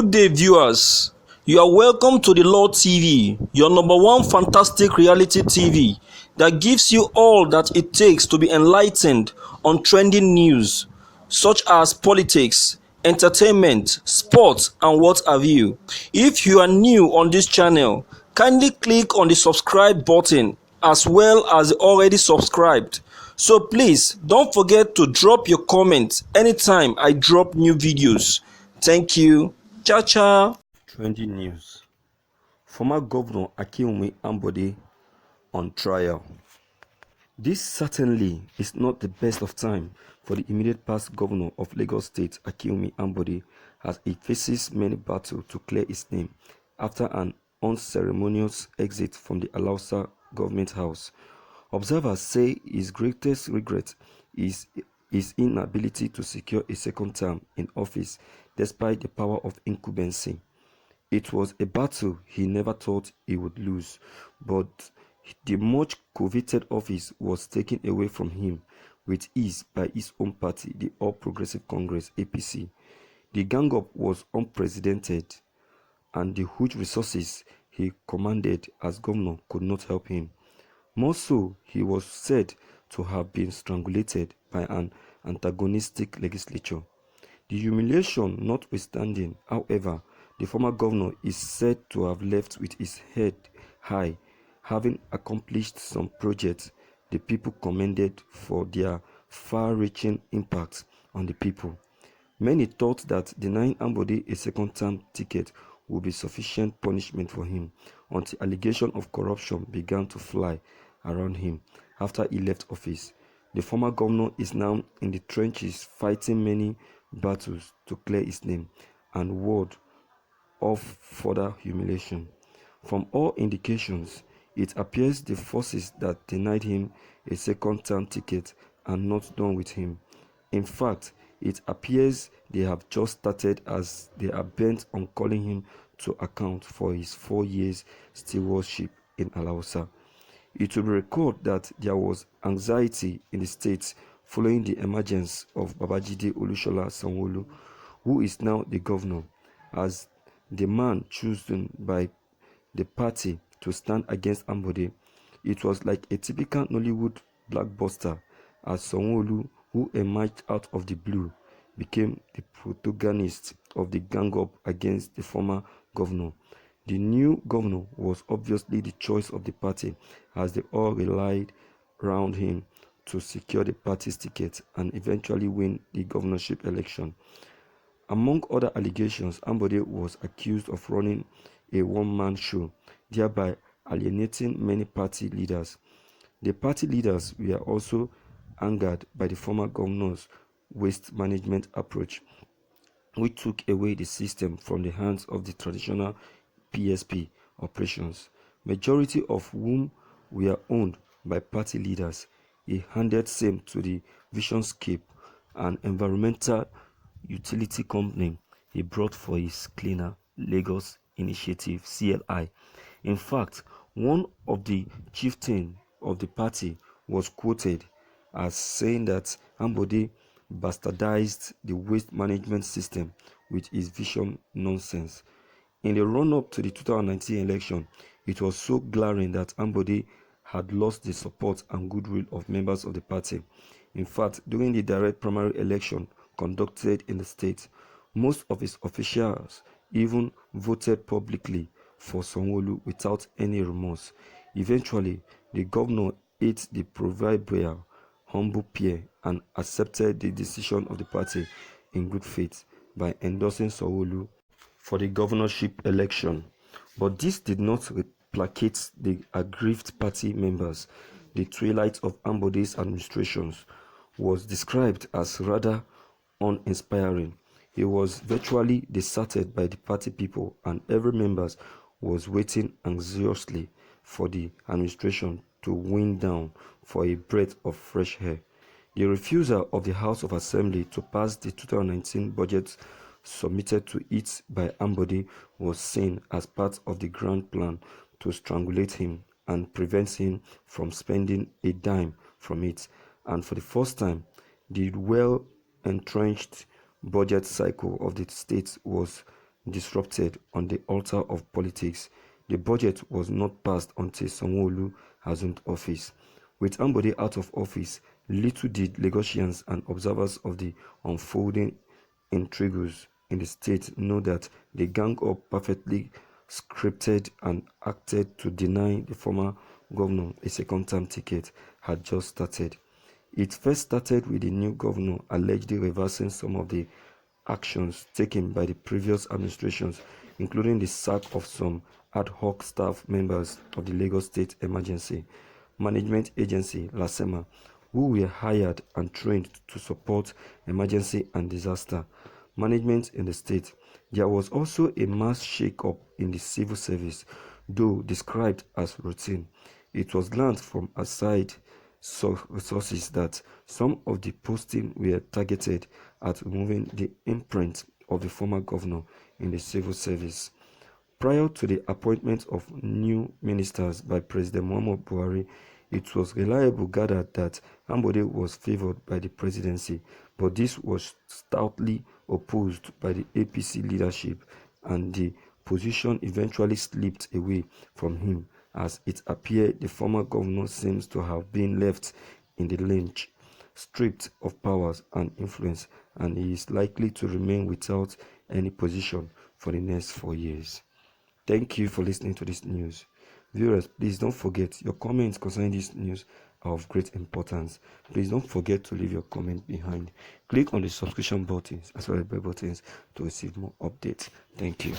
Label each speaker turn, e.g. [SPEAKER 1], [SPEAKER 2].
[SPEAKER 1] Good day, viewers. You are welcome to the Law TV, your number one fantastic reality TV that gives you all that it takes to be enlightened on trending news such as politics, entertainment, sports, and what have you. If you are new on this channel, kindly click on the subscribe button as well as the already subscribed. So please don't forget to drop your comments anytime I drop new videos. Thank you. Ciao, ciao. Trending news. Former Governor Akinwunmi Ambode on trial. This certainly is not the best of time for the immediate past governor of Lagos State, Akinwunmi Ambode, as he faces many battles to clear his name after an unceremonious exit from the Alausa government house. Observers say his greatest regret is his inability to secure a second term in office despite the power of incumbency. It was a battle he never thought he would lose, but the much coveted office was taken away from him with ease by his own party, the All Progressive Congress (APC). The gang-up was unprecedented, and the huge resources he commanded as governor could not help him. More so, he was said to have been strangulated by an antagonistic legislature. The humiliation notwithstanding, however, the former governor is said to have left with his head high, having accomplished some projects the people commended for their far-reaching impact on the people. Many thought that denying Ambode a second-term ticket would be sufficient punishment for him until allegations of corruption began to fly around him after he left office. The former governor is now in the trenches fighting many battles to clear his name and ward off further humiliation. From all indications, it appears the forces that denied him a second-term ticket are not done with him. In fact, it appears they have just started, as they are bent on calling him to account for his 4 years stewardship in Alausa. It will be recalled that there was anxiety in the state following the emergence of Babajide Olusola Sanwo-Olu, who is now the governor, as the man chosen by the party to stand against Ambode. It was like a typical Nollywood blockbuster, as Sanwo-Olu, who emerged out of the blue, became the protagonist of the gang-up against the former governor. The new governor was obviously the choice of the party, as they all relied around him to secure the party's ticket and eventually win the governorship election. Among other allegations, Ambode was accused of running a one-man show, thereby alienating many party leaders. The party leaders were also angered by the former governor's waste management approach, which took away the system from the hands of the traditional PSP operations, majority of whom were owned by party leaders. He handed same to the Visionscape, an environmental utility company he brought for his Cleaner Lagos initiative (CLI). In fact, one of the chieftains of the party was quoted as saying that Ambode bastardized the waste management system with his vision nonsense. In the run-up to the 2019 election, it was so glaring that Ambode had lost the support and goodwill of members of the party. In fact, during the direct primary election conducted in the state, most of its officials even voted publicly for Sanwo-Olu without any remorse. Eventually, the governor ate the proverbial humble pear and accepted the decision of the party in good faith by endorsing Sanwo-Olu for the governorship election. But this did not placate the aggrieved party members. The twilight of Ambode's administration was described as rather uninspiring. He was virtually deserted by the party people, and every member was waiting anxiously for the administration to wind down for a breath of fresh air. The refusal of the House of Assembly to pass the 2019 budget submitted to it by Ambode was seen as part of the grand plan to strangulate him and prevent him from spending a dime from it. And for the first time, the well-entrenched budget cycle of the state was
[SPEAKER 2] disrupted on the altar of politics. The budget was not passed until Sanwo-Olu assumed office. With Ambode out of office, little did Lagosians and observers of the unfolding intrigues in the state know that the gang-up perfectly scripted and acted to deny the former governor a second-term ticket had just started. It first started with the new governor allegedly reversing some of the actions taken by the previous administrations, including the sack of some ad hoc staff members of the Lagos State Emergency Management Agency (LASEMA), who were hired and trained to support emergency and disaster management in the state. There was also a mass shake-up in the civil service, though described as routine. It was learned from aside sources that some of the postings were targeted at removing the imprint of the former governor in the civil service. Prior to the appointment of new ministers by President Muhammadu Buhari, it was reliably gathered that Ambode was favored by the presidency, but this was stoutly opposed by the APC leadership, and the position eventually slipped away from him, as it appeared the former governor seems to have been left in the lynch, stripped of powers and influence, and he is likely to remain without any position for the next 4 years. Thank you for listening to this news. Viewers, please don't forget your comments concerning this news are of great importance. Please don't forget to leave your comment behind. Click on the subscription buttons as well as bell buttons to receive more updates. Thank you.